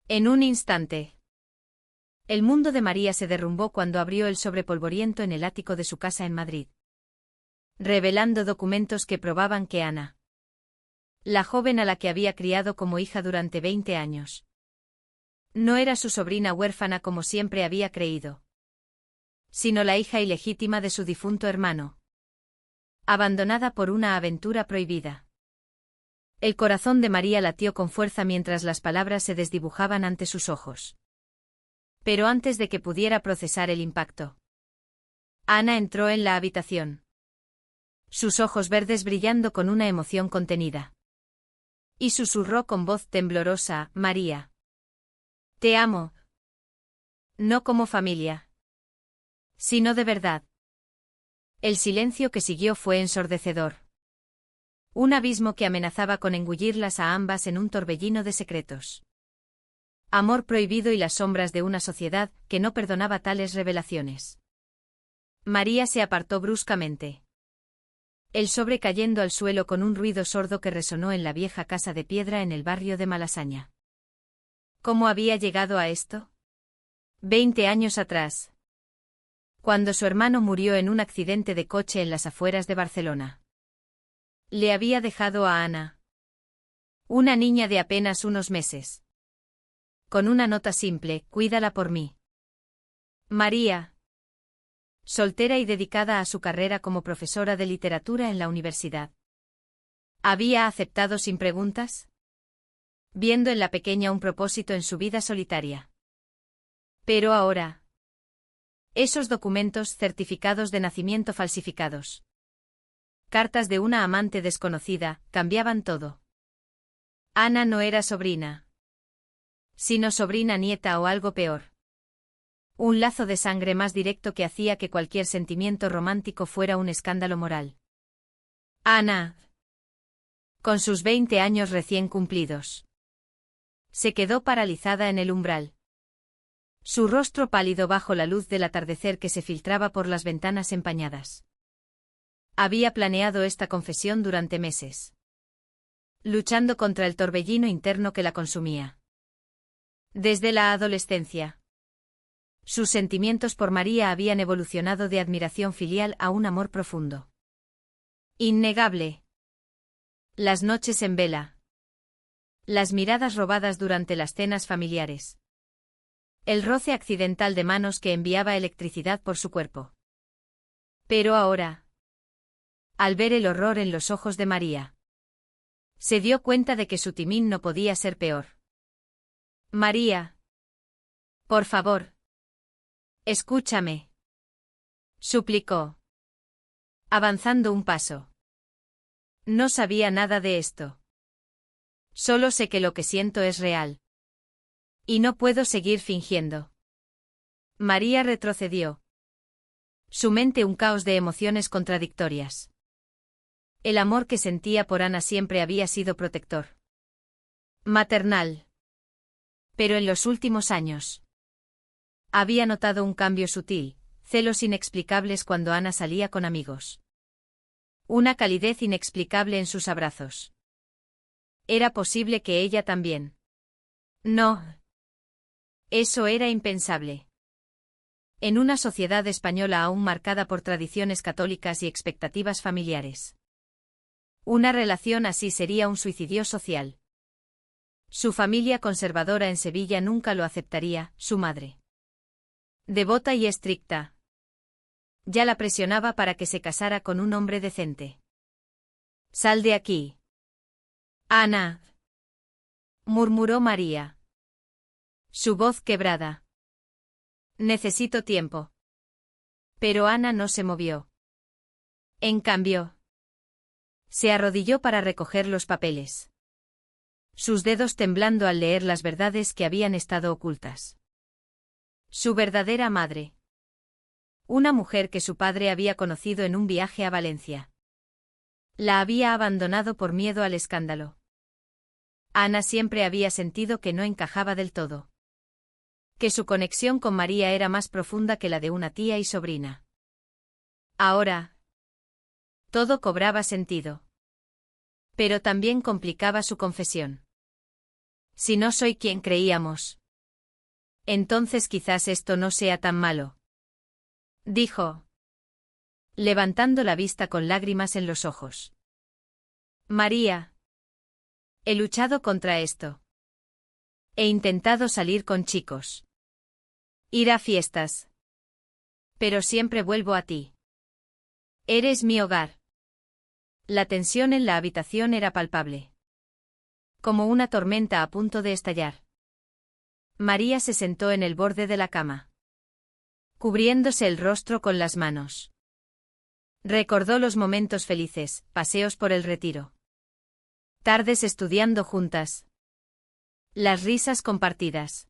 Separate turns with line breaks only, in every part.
En un instante. El mundo de María se derrumbó cuando abrió el sobre polvoriento en el ático de su casa en Madrid, revelando documentos que probaban que Ana, la joven a la que había criado como hija durante 20 años, no era su sobrina huérfana como siempre había creído, sino la hija ilegítima de su difunto hermano, abandonada por una aventura prohibida. El corazón de María latió con fuerza mientras las palabras se desdibujaban ante sus ojos. Pero antes de que pudiera procesar el impacto, Ana entró en la habitación, sus ojos verdes brillando con una emoción contenida. Y susurró con voz temblorosa: María, te amo. No como familia, sino de verdad. El silencio que siguió fue ensordecedor. Un abismo que amenazaba con engullirlas a ambas en un torbellino de secretos. Amor prohibido y las sombras de una sociedad que no perdonaba tales revelaciones. María se apartó bruscamente, el sobre cayendo al suelo con un ruido sordo que resonó en la vieja casa de piedra en el barrio de Malasaña. ¿Cómo había llegado a esto? 20 años atrás, cuando su hermano murió en un accidente de coche en las afueras de Barcelona. Le había dejado a Ana, una niña de apenas unos meses, con una nota simple: cuídala por mí. María, soltera y dedicada a su carrera como profesora de literatura en la universidad, ¿había aceptado sin preguntas? Viendo en la pequeña un propósito en su vida solitaria. Pero ahora, esos documentos, certificados de nacimiento falsificados, cartas de una amante desconocida, cambiaban todo. Ana no era sobrina, sino sobrina nieta o algo peor. Un lazo de sangre más directo que hacía que cualquier sentimiento romántico fuera un escándalo moral. Ana, con sus 20 años recién cumplidos, se quedó paralizada en el umbral. Su rostro pálido bajo la luz del atardecer que se filtraba por las ventanas empañadas. Había planeado esta confesión durante meses, luchando contra el torbellino interno que la consumía. Desde la adolescencia, sus sentimientos por María habían evolucionado de admiración filial a un amor profundo, innegable. Las noches en vela, las miradas robadas durante las cenas familiares, el roce accidental de manos que enviaba electricidad por su cuerpo. Pero ahora, al ver el horror en los ojos de María, se dio cuenta de que su timín no podía ser peor. María, por favor, escúchame, suplicó, avanzando un paso. No sabía nada de esto. Solo sé que lo que siento es real. Y no puedo seguir fingiendo. María retrocedió, su mente un caos de emociones contradictorias. El amor que sentía por Ana siempre había sido protector, maternal. Pero en los últimos años había notado un cambio sutil, celos inexplicables cuando Ana salía con amigos. Una calidez inexplicable en sus abrazos. ¿Era posible que ella también? No. Eso era impensable. En una sociedad española aún marcada por tradiciones católicas y expectativas familiares. Una relación así sería un suicidio social. Su familia conservadora en Sevilla nunca lo aceptaría, su madre, devota y estricta, ya la presionaba para que se casara con un hombre decente. Sal de aquí, Ana, murmuró María, su voz quebrada. Necesito tiempo. Pero Ana no se movió. En cambio, se arrodilló para recoger los papeles, sus dedos temblando al leer las verdades que habían estado ocultas. Su verdadera madre. Una mujer que su padre había conocido en un viaje a Valencia. La había abandonado por miedo al escándalo. Ana siempre había sentido que no encajaba del todo. Que su conexión con María era más profunda que la de una tía y sobrina. Ahora, todo cobraba sentido. Pero también complicaba su confesión. Si no soy quien creíamos. Entonces quizás esto no sea tan malo. Dijo, levantando la vista con lágrimas en los ojos. María. He luchado contra esto. He intentado salir con chicos. Ir a fiestas. Pero siempre vuelvo a ti. Eres mi hogar. La tensión en la habitación era palpable. Como una tormenta a punto de estallar. María se sentó en el borde de la cama, cubriéndose el rostro con las manos. Recordó los momentos felices, paseos por el retiro. Tardes estudiando juntas. Las risas compartidas.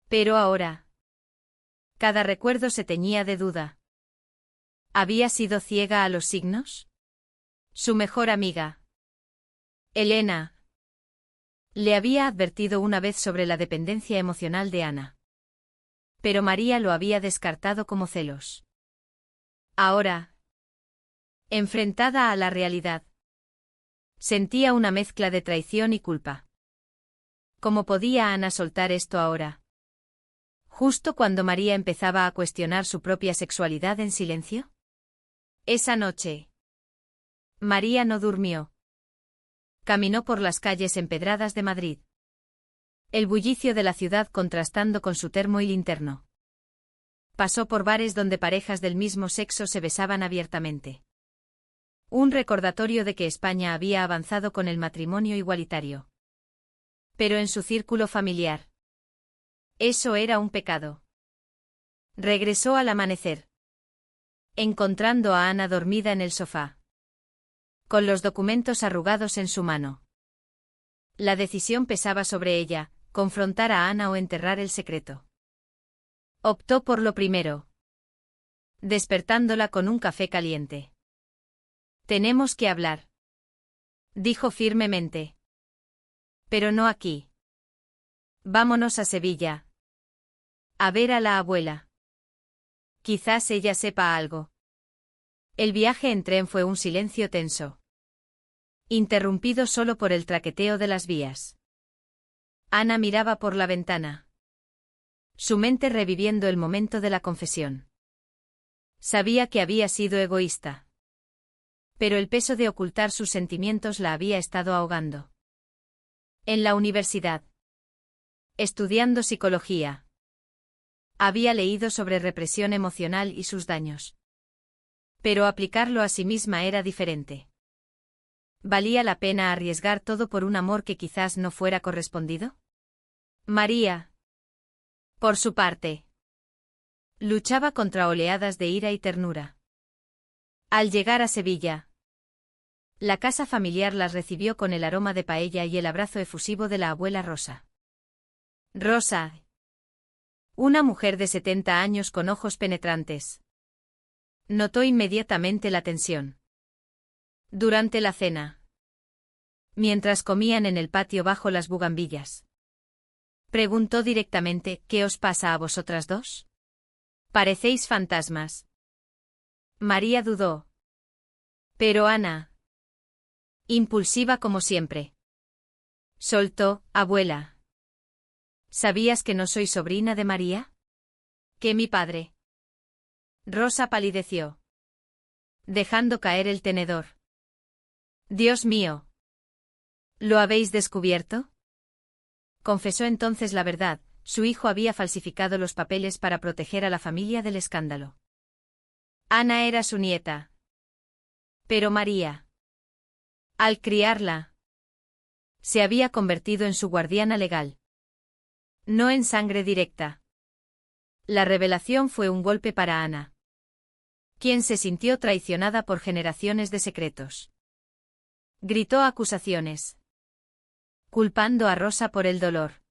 Pero ahora, cada recuerdo se teñía de duda. ¿Había sido ciega a los signos? Su mejor amiga, Elena, le había advertido una vez sobre la dependencia emocional de Ana. Pero María lo había descartado como celos. Ahora, enfrentada a la realidad, sentía una mezcla de traición y culpa. ¿Cómo podía Ana soltar esto ahora? Justo cuando María empezaba a cuestionar su propia sexualidad en silencio. Esa noche, María no durmió. Caminó por las calles empedradas de Madrid. El bullicio de la ciudad contrastando con su termo y linterno. Pasó por bares donde parejas del mismo sexo se besaban abiertamente. Un recordatorio de que España había avanzado con el matrimonio igualitario. Pero en su círculo familiar, eso era un pecado. Regresó al amanecer, encontrando a Ana dormida en el sofá, con los documentos arrugados en su mano. La decisión pesaba sobre ella, confrontar a Ana o enterrar el secreto. Optó por lo primero, despertándola con un café caliente. Tenemos que hablar, dijo firmemente. Pero no aquí. Vámonos a Sevilla. A ver a la abuela. Quizás ella sepa algo. El viaje en tren fue un silencio tenso, interrumpido solo por el traqueteo de las vías. Ana miraba por la ventana, su mente reviviendo el momento de la confesión. Sabía que había sido egoísta, pero el peso de ocultar sus sentimientos la había estado ahogando. En la universidad, estudiando psicología, había leído sobre represión emocional y sus daños. Pero aplicarlo a sí misma era diferente. ¿Valía la pena arriesgar todo por un amor que quizás no fuera correspondido? María, por su parte, luchaba contra oleadas de ira y ternura. Al llegar a Sevilla, la casa familiar las recibió con el aroma de paella y el abrazo efusivo de la abuela Rosa. Rosa, una mujer de 70 años con ojos penetrantes. Notó inmediatamente la tensión. Durante la cena, mientras comían en el patio bajo las bugambillas, preguntó directamente: ¿qué os pasa a vosotras dos? Parecéis fantasmas. María dudó. Pero Ana, impulsiva como siempre, soltó: abuela, ¿sabías que no soy sobrina de María? ¿Que mi padre? Rosa palideció, dejando caer el tenedor. Dios mío. ¿Lo habéis descubierto? Confesó entonces la verdad: su hijo había falsificado los papeles para proteger a la familia del escándalo. Ana era su nieta. Pero María, al criarla, se había convertido en su guardiana legal. No en sangre directa. La revelación fue un golpe para Ana, quien se sintió traicionada por generaciones de secretos. Gritó acusaciones, culpando a Rosa por el dolor.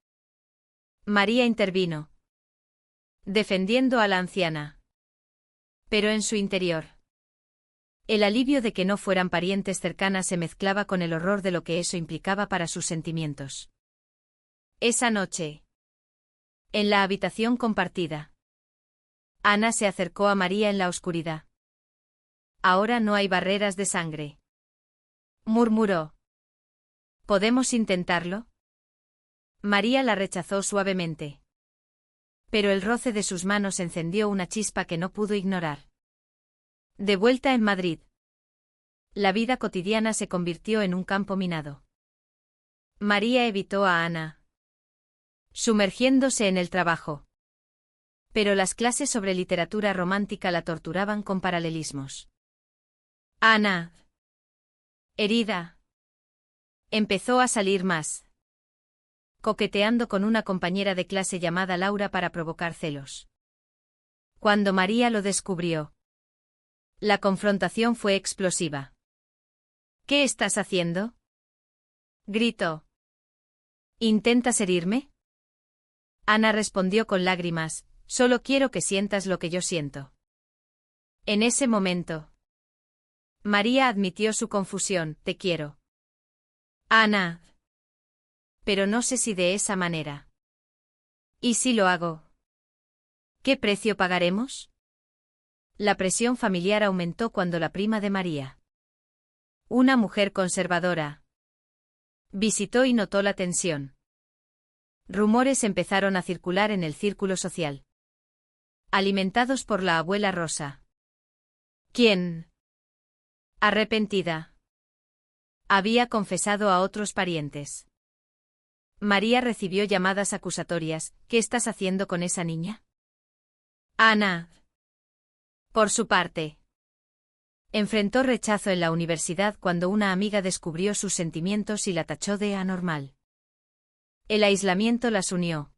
María intervino, defendiendo a la anciana. Pero en su interior, el alivio de que no fueran parientes cercanas se mezclaba con el horror de lo que eso implicaba para sus sentimientos. Esa noche, en la habitación compartida, Ana se acercó a María en la oscuridad. Ahora no hay barreras de sangre, murmuró. ¿Podemos intentarlo? María la rechazó suavemente. Pero el roce de sus manos encendió una chispa que no pudo ignorar. De vuelta en Madrid, la vida cotidiana se convirtió en un campo minado. María evitó a Ana, sumergiéndose en el trabajo. Pero las clases sobre literatura romántica la torturaban con paralelismos. Ana, herida, empezó a salir más, coqueteando con una compañera de clase llamada Laura para provocar celos. Cuando María lo descubrió, la confrontación fue explosiva. ¿Qué estás haciendo?, gritó. ¿Intentas herirme? Ana respondió con lágrimas: solo quiero que sientas lo que yo siento. En ese momento, María admitió su confusión: te quiero, Ana. Pero no sé si de esa manera. ¿Y si lo hago? ¿Qué precio pagaremos? La presión familiar aumentó cuando la prima de María, una mujer conservadora, visitó y notó la tensión. Rumores empezaron a circular en el círculo social, alimentados por la abuela Rosa, quien, arrepentida, había confesado a otros parientes. María recibió llamadas acusatorias: ¿qué estás haciendo con esa niña? Ana, por su parte, enfrentó rechazo en la universidad cuando una amiga descubrió sus sentimientos y la tachó de anormal. El aislamiento las unió,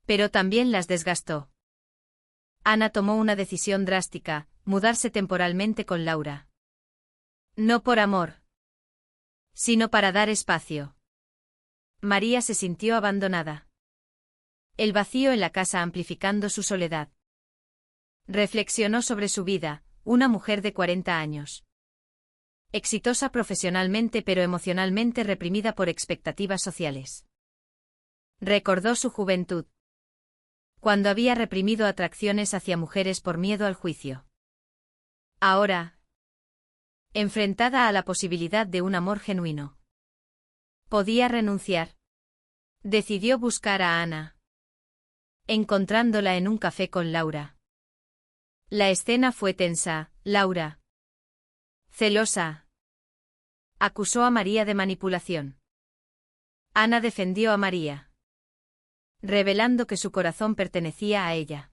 pero también las desgastó. Ana tomó una decisión drástica: mudarse temporalmente con Laura. No por amor, sino para dar espacio. María se sintió abandonada. El vacío en la casa amplificando su soledad. Reflexionó sobre su vida: una mujer de 40 años. Exitosa profesionalmente pero emocionalmente reprimida por expectativas sociales. Recordó su juventud, cuando había reprimido atracciones hacia mujeres por miedo al juicio. Ahora, enfrentada a la posibilidad de un amor genuino, podía renunciar. Decidió buscar a Ana, encontrándola en un café con Laura. La escena fue tensa. Laura, celosa, acusó a María de manipulación. Ana defendió a María, revelando que su corazón pertenecía a ella.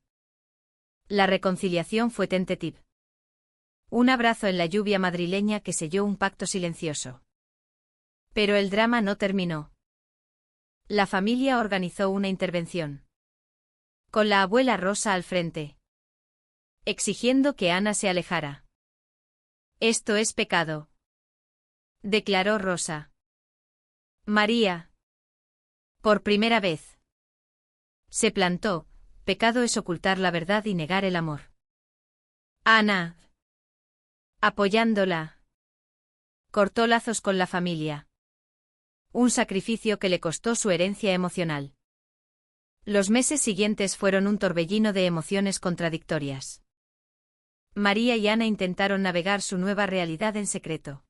La reconciliación fue tentativa. Un abrazo en la lluvia madrileña que selló un pacto silencioso. Pero el drama no terminó. La familia organizó una intervención, con la abuela Rosa al frente, exigiendo que Ana se alejara. Esto es pecado, declaró Rosa. María, por primera vez, se plantó: pecado es ocultar la verdad y negar el amor. Ana, apoyándola, cortó lazos con la familia. Un sacrificio que le costó su herencia emocional. Los meses siguientes fueron un torbellino de emociones contradictorias. María y Ana intentaron navegar su nueva realidad en secreto,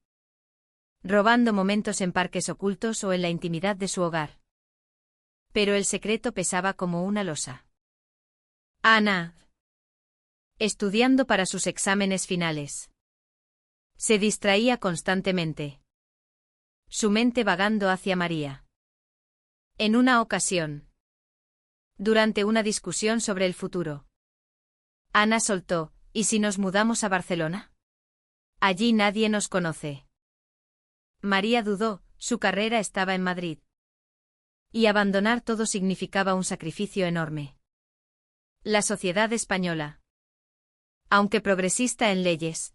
robando momentos en parques ocultos o en la intimidad de su hogar. Pero el secreto pesaba como una losa. Ana, estudiando para sus exámenes finales, se distraía constantemente, su mente vagando hacia María. En una ocasión, durante una discusión sobre el futuro, Ana soltó: ¿y si nos mudamos a Barcelona? Allí nadie nos conoce. María dudó: su carrera estaba en Madrid. Y abandonar todo significaba un sacrificio enorme. La sociedad española, aunque progresista en leyes,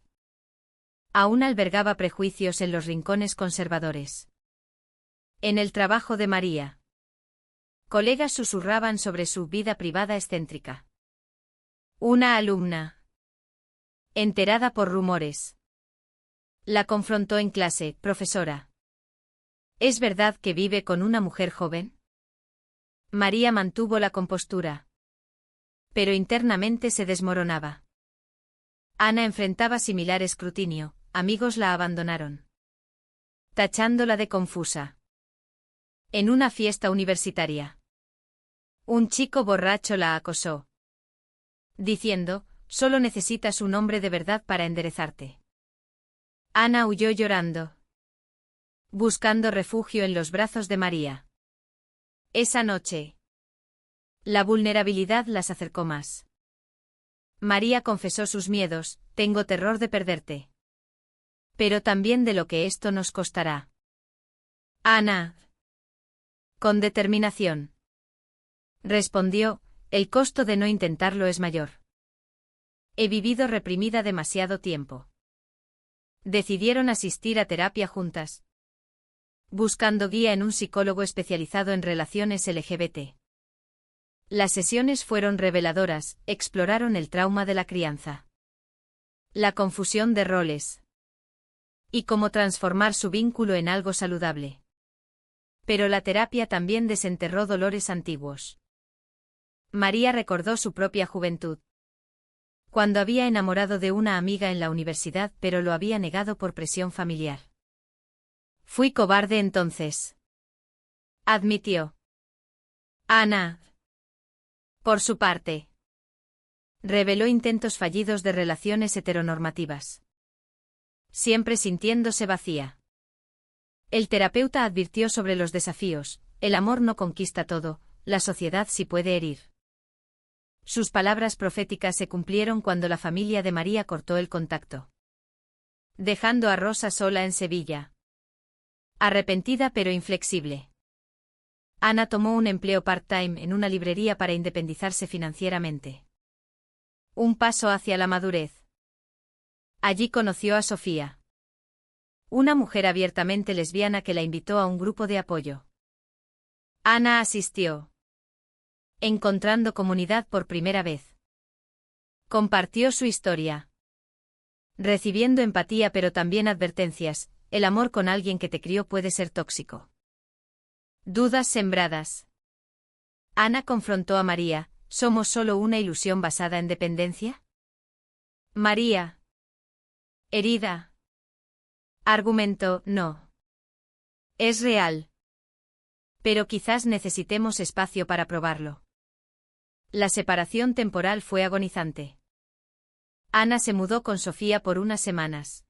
aún albergaba prejuicios en los rincones conservadores. En el trabajo de María, colegas susurraban sobre su vida privada excéntrica. Una alumna, enterada por rumores, la confrontó en clase: profesora, ¿es verdad que vive con una mujer joven? María mantuvo la compostura, pero internamente se desmoronaba. Ana enfrentaba similar escrutinio: amigos la abandonaron, tachándola de confusa. En una fiesta universitaria. Un chico borracho la acosó, diciendo, solo necesitas un hombre de verdad para enderezarte. Ana huyó llorando, buscando refugio en los brazos de María. Esa noche, la vulnerabilidad las acercó más. María confesó sus miedos, tengo terror de perderte. Pero también de lo que esto nos costará. Ana. Con determinación. Respondió, el costo de no intentarlo es mayor. He vivido reprimida demasiado tiempo. Decidieron asistir a terapia juntas, buscando guía en un psicólogo especializado en relaciones LGBT. Las sesiones fueron reveladoras, exploraron el trauma de la crianza, la confusión de roles y cómo transformar su vínculo en algo saludable. Pero la terapia también desenterró dolores antiguos. María recordó su propia juventud, cuando había enamorado de una amiga en la universidad pero lo había negado por presión familiar. Fui cobarde entonces, admitió. Ana, por su parte, reveló intentos fallidos de relaciones heteronormativas, siempre sintiéndose vacía. El terapeuta advirtió sobre los desafíos, el amor no conquista todo, la sociedad sí puede herir. Sus palabras proféticas se cumplieron cuando la familia de María cortó el contacto, dejando a Rosa sola en Sevilla. Arrepentida pero inflexible. Ana tomó un empleo part-time en una librería para independizarse financieramente. Un paso hacia la madurez. Allí conoció a Sofía, una mujer abiertamente lesbiana que la invitó a un grupo de apoyo. Ana asistió, encontrando comunidad por primera vez. Compartió su historia, recibiendo empatía pero también advertencias, el amor con alguien que te crió puede ser tóxico. Dudas sembradas. Ana confrontó a María, ¿somos solo una ilusión basada en dependencia? María, herida, argumentó, no. Es real. Pero quizás necesitemos espacio para probarlo. La separación temporal fue agonizante. Ana se mudó con Sofía por unas semanas,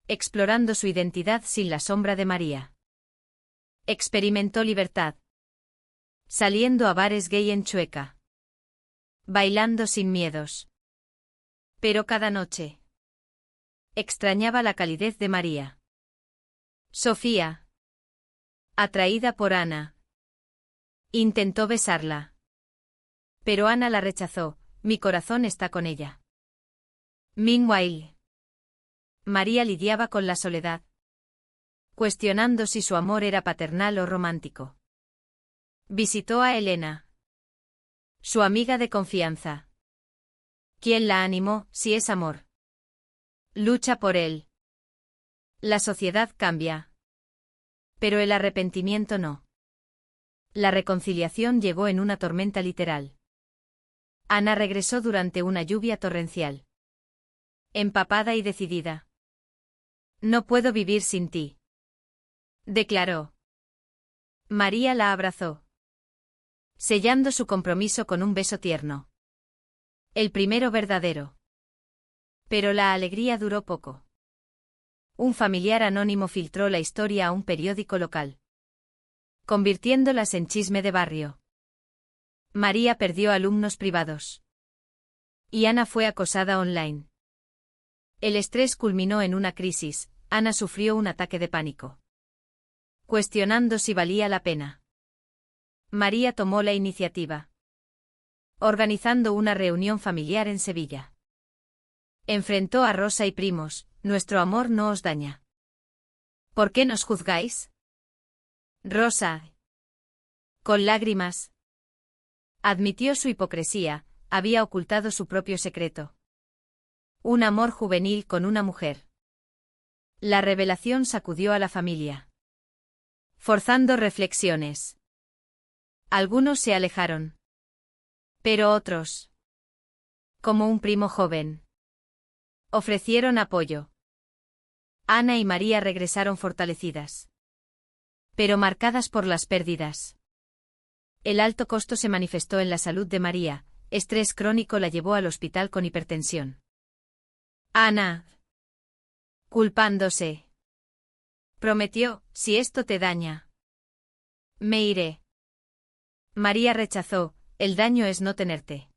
explorando su identidad sin la sombra de María. Experimentó libertad, saliendo a bares gay en Chueca, bailando sin miedos. Pero cada noche extrañaba la calidez de María. Sofía, atraída por Ana, intentó besarla. Pero Ana la rechazó, mi corazón está con ella. Meanwhile, María lidiaba con la soledad, cuestionando si su amor era paternal o romántico. Visitó a Elena, su amiga de confianza. ¿Quién la animó, si es amor? Lucha por él. La sociedad cambia, pero el arrepentimiento no. La reconciliación llegó en una tormenta literal. Ana regresó durante una lluvia torrencial, empapada y decidida. No puedo vivir sin ti, declaró. María la abrazó, sellando su compromiso con un beso tierno. El primero verdadero. Pero la alegría duró poco. Un familiar anónimo filtró la historia a un periódico local, convirtiéndolas en chisme de barrio. María perdió alumnos privados. Y Ana fue acosada online. El estrés culminó en una crisis, Ana sufrió un ataque de pánico, cuestionando si valía la pena. María tomó la iniciativa, organizando una reunión familiar en Sevilla. Enfrentó a Rosa y primos, nuestro amor no os daña. ¿Por qué nos juzgáis? Rosa, con lágrimas, admitió su hipocresía, había ocultado su propio secreto. Un amor juvenil con una mujer. La revelación sacudió a la familia, forzando reflexiones. Algunos se alejaron, pero otros, como un primo joven, ofrecieron apoyo. Ana y María regresaron fortalecidas. pero marcadas por las pérdidas. El alto costo se manifestó en la salud de María, estrés crónico la llevó al hospital con hipertensión. Ana, culpándose, prometió, si esto te daña, me iré. María rechazó, el daño es no tenerte.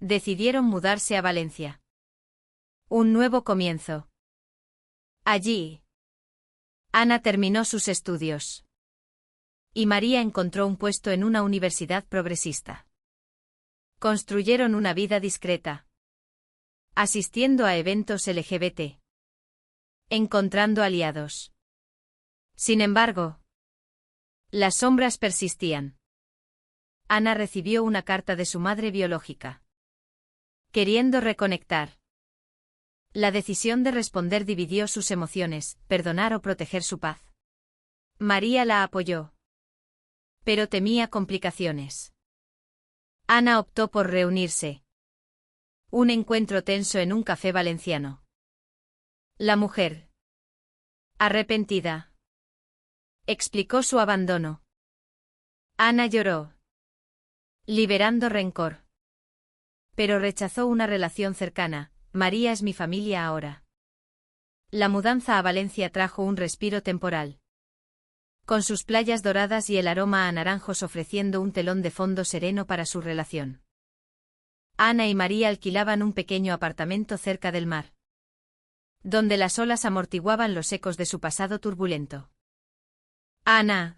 Decidieron mudarse a Valencia. Un nuevo comienzo. Allí, Ana terminó sus estudios. Y María encontró un puesto en una universidad progresista. Construyeron una vida discreta. Asistiendo a eventos LGBT. Encontrando aliados. Sin embargo, las sombras persistían. Ana recibió una carta de su madre biológica. Queriendo reconectar. La decisión de responder dividió sus emociones, perdonar o proteger su paz. María la apoyó. Pero temía complicaciones. Ana optó por reunirse. Un encuentro tenso en un café valenciano. La mujer, arrepentida, explicó su abandono. Ana lloró, liberando rencor. Pero rechazó una relación cercana. María es mi familia ahora. La mudanza a Valencia trajo un respiro temporal. Con sus playas doradas y el aroma a naranjos ofreciendo un telón de fondo sereno para su relación. Ana y María alquilaban un pequeño apartamento cerca del mar, donde las olas amortiguaban los ecos de su pasado turbulento. Ana,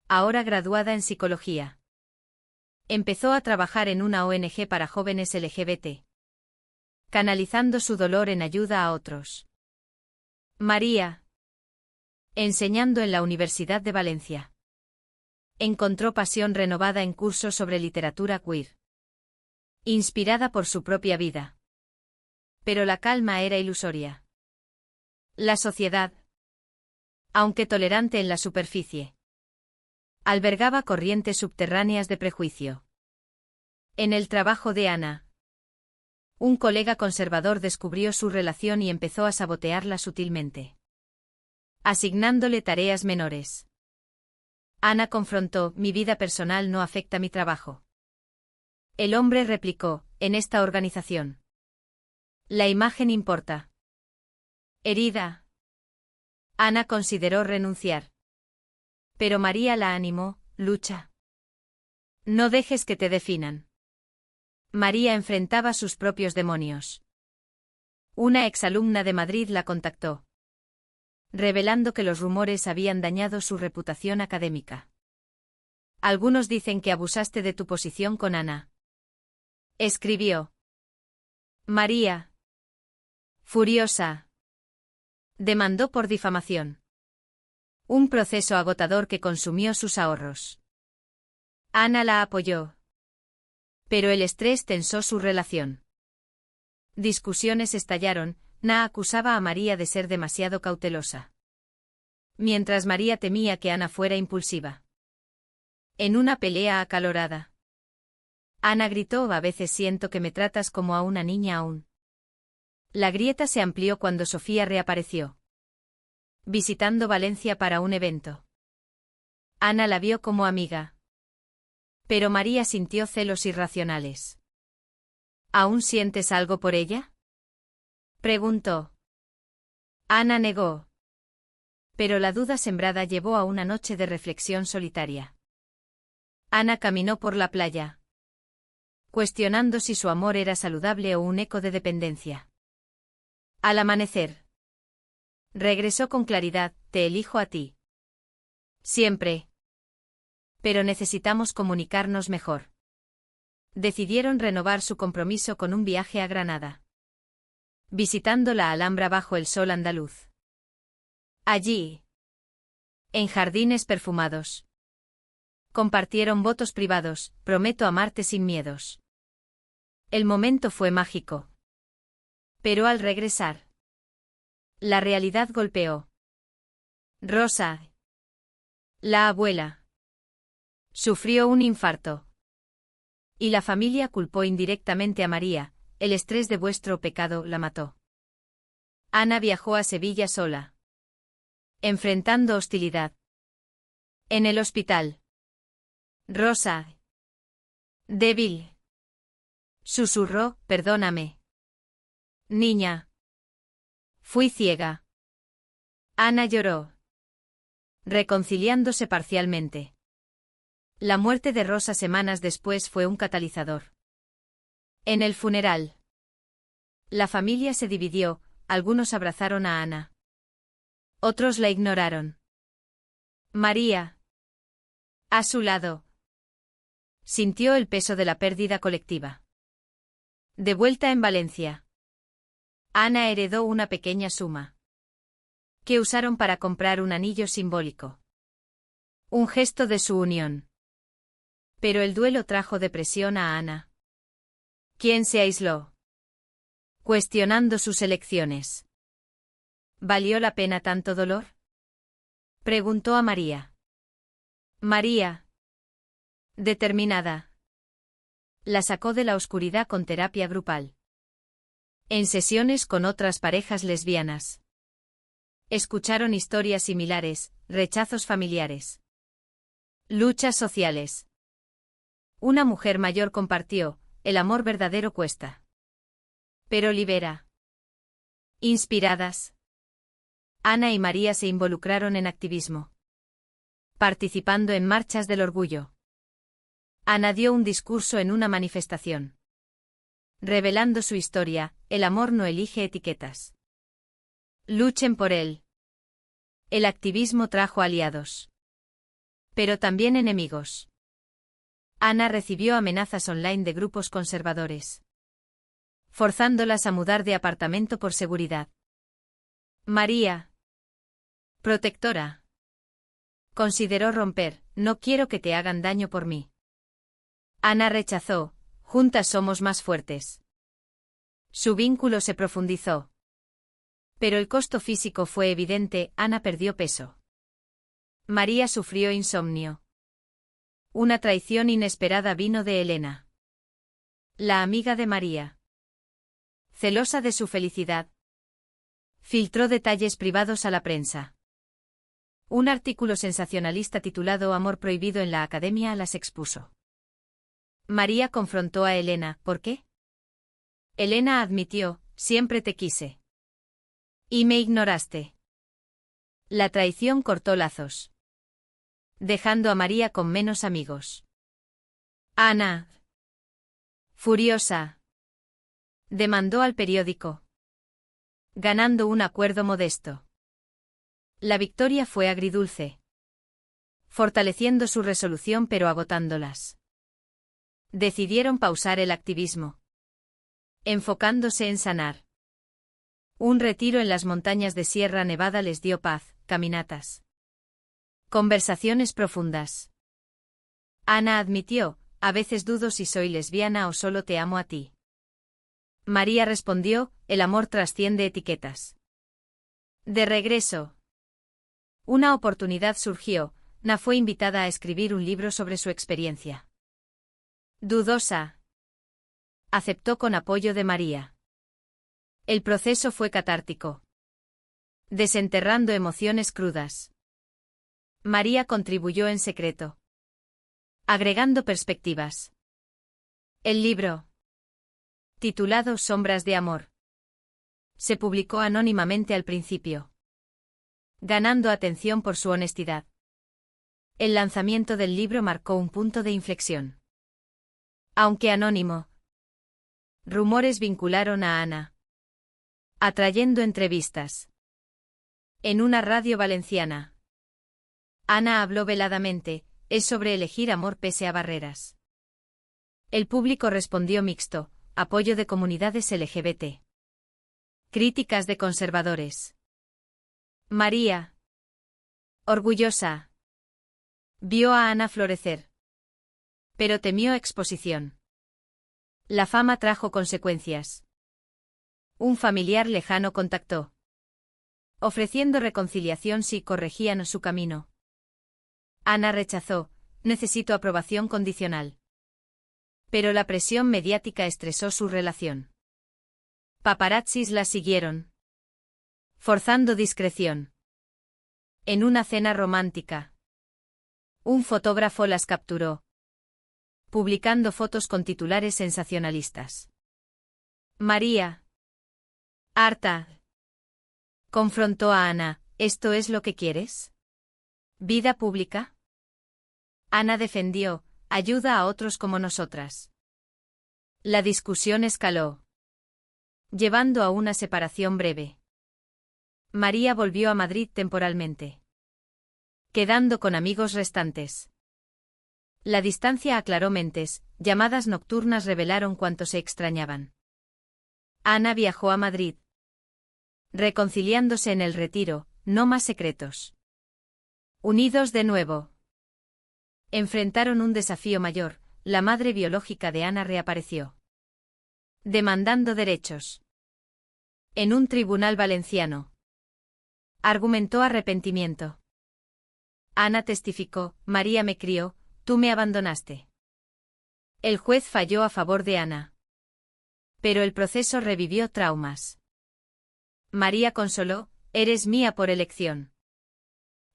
ahora graduada en psicología, empezó a trabajar en una ONG para jóvenes LGBT, canalizando su dolor en ayuda a otros. María, enseñando en la Universidad de Valencia, encontró pasión renovada en cursos sobre literatura queer, inspirada por su propia vida. Pero la calma era ilusoria. La sociedad, aunque tolerante en la superficie, albergaba corrientes subterráneas de prejuicio. En el trabajo de Ana, un colega conservador descubrió su relación y empezó a sabotearla sutilmente, asignándole tareas menores. Ana confrontó, mi vida personal no afecta mi trabajo. El hombre replicó, en esta organización, la imagen importa. Herida, Ana consideró renunciar. Pero María la animó, lucha. No dejes que te definan. María enfrentaba sus propios demonios. Una exalumna de Madrid la contactó, revelando que los rumores habían dañado su reputación académica. Algunos dicen que abusaste de tu posición con Ana. Escribió. María, furiosa, demandó por difamación. Un proceso agotador que consumió sus ahorros. Ana la apoyó. Pero el estrés tensó su relación. Discusiones estallaron, Na acusaba a María de ser demasiado cautelosa, mientras María temía que Ana fuera impulsiva. En una pelea acalorada, Ana gritó, a veces siento que me tratas como a una niña aún. La grieta se amplió cuando Sofía reapareció, visitando Valencia para un evento. Ana la vio como amiga. Pero María sintió celos irracionales. ¿Aún sientes algo por ella?, preguntó. Ana negó. Pero la duda sembrada llevó a una noche de reflexión solitaria. Ana caminó por la playa, cuestionando si su amor era saludable o un eco de dependencia. Al amanecer, regresó con claridad, te elijo a ti. Siempre. Pero necesitamos comunicarnos mejor. Decidieron renovar su compromiso con un viaje a Granada, visitando la Alhambra bajo el sol andaluz. Allí, en jardines perfumados, compartieron votos privados, prometo amarte sin miedos. El momento fue mágico. Pero al regresar, la realidad golpeó. Rosa, la abuela, sufrió un infarto. Y la familia culpó indirectamente a María, el estrés de vuestro pecado la mató. Ana viajó a Sevilla sola, enfrentando hostilidad. En el hospital. Rosa. Débil. Susurró, perdóname. Niña. Fui ciega. Ana lloró, reconciliándose parcialmente. La muerte de Rosa semanas después fue un catalizador. En el funeral. La familia se dividió, algunos abrazaron a Ana. Otros la ignoraron. María. A su lado. Sintió el peso de la pérdida colectiva. De vuelta en Valencia. Ana heredó una pequeña suma, que usaron para comprar un anillo simbólico. Un gesto de su unión. Pero el duelo trajo depresión a Ana, quien se aisló, cuestionando sus elecciones. ¿Valió la pena tanto dolor?, preguntó a María. María, determinada, la sacó de la oscuridad con terapia grupal. En sesiones con otras parejas lesbianas. Escucharon historias similares, rechazos familiares, luchas sociales. Una mujer mayor compartió, el amor verdadero cuesta, pero libera. Inspiradas, Ana y María se involucraron en activismo, participando en marchas del orgullo. Ana dio un discurso en una manifestación, revelando su historia: el amor no elige etiquetas. Luchen por él. El activismo trajo aliados, pero también enemigos. Ana recibió amenazas online de grupos conservadores, forzándolas a mudar de apartamento por seguridad. María, protectora, consideró romper: no quiero que te hagan daño por mí. Ana rechazó: juntas somos más fuertes. Su vínculo se profundizó. Pero el costo físico fue evidente: Ana perdió peso. María sufrió insomnio. Una traición inesperada vino de Elena, la amiga de María. Celosa de su felicidad, filtró detalles privados a la prensa. Un artículo sensacionalista titulado Amor prohibido en la academia las expuso. María confrontó a Elena: ¿por qué? Elena admitió: siempre te quise. Y me ignoraste. La traición cortó lazos, dejando a María con menos amigos. Ana, furiosa, demandó al periódico, ganando un acuerdo modesto. La victoria fue agridulce, fortaleciendo su resolución pero agotándolas. Decidieron pausar el activismo, enfocándose en sanar. Un retiro en las montañas de Sierra Nevada les dio paz, caminatas, conversaciones profundas. Ana admitió: a veces dudo si soy lesbiana o solo te amo a ti. María respondió: el amor trasciende etiquetas. De regreso, una oportunidad surgió: Na fue invitada a escribir un libro sobre su experiencia. Dudosa, aceptó con apoyo de María. El proceso fue catártico, desenterrando emociones crudas. María contribuyó en secreto, agregando perspectivas. El libro, titulado Sombras de Amor, se publicó anónimamente al principio, ganando atención por su honestidad. El lanzamiento del libro marcó un punto de inflexión. Aunque anónimo, rumores vincularon a Ana, atrayendo entrevistas. En una radio valenciana, Ana habló veladamente: es sobre elegir amor pese a barreras. El público respondió mixto: apoyo de comunidades LGBT, críticas de conservadores. María, orgullosa, vio a Ana florecer, pero temió exposición. La fama trajo consecuencias. Un familiar lejano contactó, ofreciendo reconciliación si corregían su camino. Ana rechazó: necesito aprobación condicional. Pero la presión mediática estresó su relación. Paparazzis la siguieron, forzando discreción. En una cena romántica. Un fotógrafo las capturó, publicando fotos con titulares sensacionalistas. María, harta, confrontó a Ana, ¿esto es lo que quieres? ¿Vida pública? Ana defendió, ayuda a otros como nosotras. La discusión escaló, llevando a una separación breve. María volvió a Madrid temporalmente, quedando con amigos restantes. La distancia aclaró mentes, llamadas nocturnas revelaron cuánto se extrañaban. Ana viajó a Madrid, reconciliándose en el retiro, no más secretos. Unidos de nuevo. Enfrentaron un desafío mayor, la madre biológica de Ana reapareció, demandando derechos. En un tribunal valenciano. Argumentó arrepentimiento. Ana testificó, María me crió, tú me abandonaste. El juez falló a favor de Ana. Pero el proceso revivió traumas. María consoló, eres mía por elección.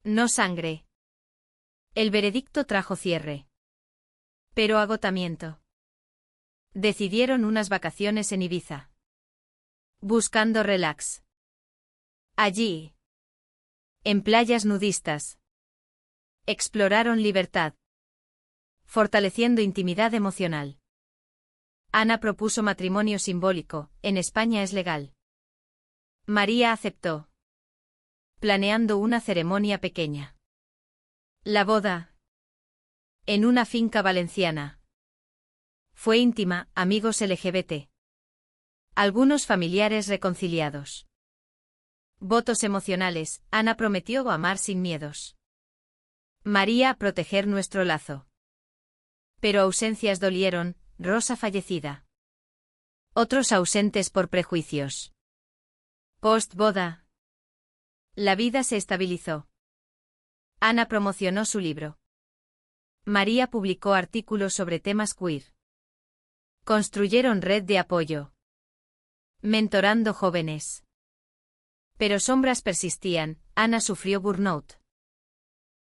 No sangre. El veredicto trajo cierre. Pero agotamiento. Decidieron unas vacaciones en Ibiza. Buscando relax. Allí. En playas nudistas. Exploraron libertad. Fortaleciendo intimidad emocional. Ana propuso matrimonio simbólico, en España es legal. María aceptó, planeando una ceremonia pequeña. La boda. En una finca valenciana. Fue íntima, amigos LGBT. Algunos familiares reconciliados. Votos emocionales, Ana prometió amar sin miedos. María proteger nuestro lazo. Pero ausencias dolieron, Rosa fallecida. Otros ausentes por prejuicios. Post-boda. La vida se estabilizó. Ana promocionó su libro. María publicó artículos sobre temas queer. Construyeron red de apoyo. Mentorando jóvenes. Pero sombras persistían, Ana sufrió burnout.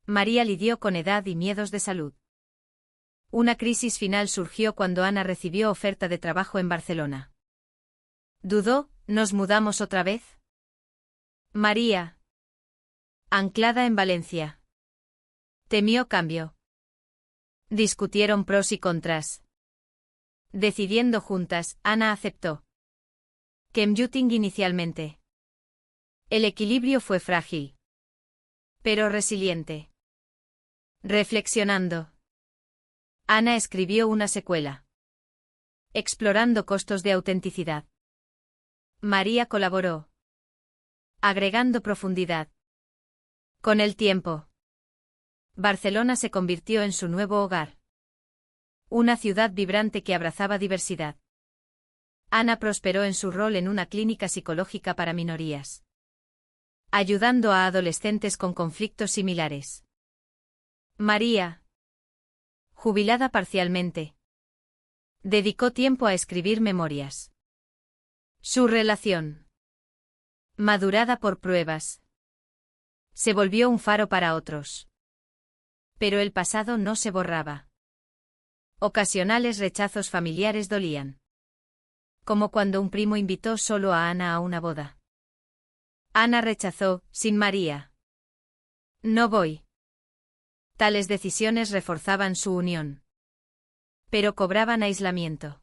María lidió con edad y miedos de salud. Una crisis final surgió cuando Ana recibió oferta de trabajo en Barcelona. ¿Dudó, nos mudamos otra vez? María. Anclada en Valencia. Temió cambio. Discutieron pros y contras. Decidiendo juntas, Ana aceptó. Commuting inicialmente. El equilibrio fue frágil. Pero resiliente. Reflexionando. Ana escribió una secuela. Explorando costos de autenticidad. María colaboró. Agregando profundidad. Con el tiempo. Barcelona se convirtió en su nuevo hogar. Una ciudad vibrante que abrazaba diversidad. Ana prosperó en su rol en una clínica psicológica para minorías. Ayudando a adolescentes con conflictos similares. María. Jubilada parcialmente. Dedicó tiempo a escribir memorias. Su relación. Madurada por pruebas. Se volvió un faro para otros. Pero el pasado no se borraba. Ocasionales rechazos familiares dolían. Como cuando un primo invitó solo a Ana a una boda. Ana rechazó, sin María. No voy. Tales decisiones reforzaban su unión. Pero cobraban aislamiento.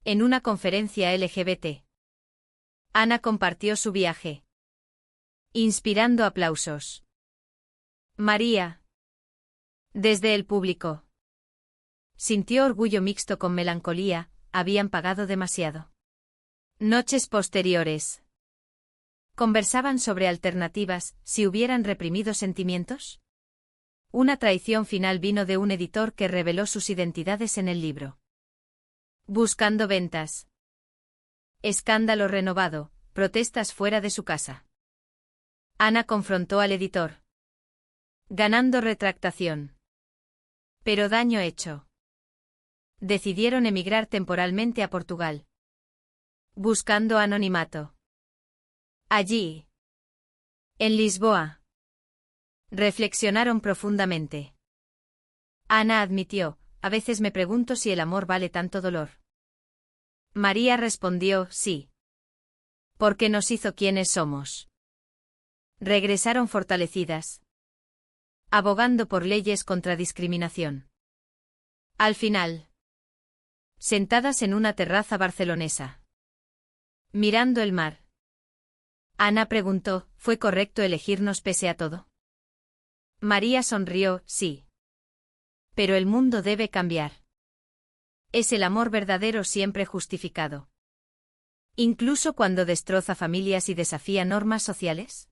En una conferencia LGBT. Ana compartió su viaje. Inspirando aplausos. María. Desde el público. Sintió orgullo mixto con melancolía, habían pagado demasiado. Noches posteriores. Conversaban sobre alternativas, si hubieran reprimido sentimientos. Una traición final vino de un editor que reveló sus identidades en el libro. Buscando ventas. Escándalo renovado, protestas fuera de su casa. Ana confrontó al editor. Ganando retractación. Pero daño hecho. Decidieron emigrar temporalmente a Portugal. Buscando anonimato. Allí. En Lisboa. Reflexionaron profundamente. Ana admitió, a veces me pregunto si el amor vale tanto dolor. María respondió, sí. Porque nos hizo quienes somos. Regresaron fortalecidas, abogando por leyes contra discriminación. Al final, sentadas en una terraza barcelonesa, mirando el mar, Ana preguntó, ¿fue correcto elegirnos pese a todo? María sonrió, sí. Pero el mundo debe cambiar. ¿Es el amor verdadero siempre justificado? Incluso cuando destroza familias y desafía normas sociales.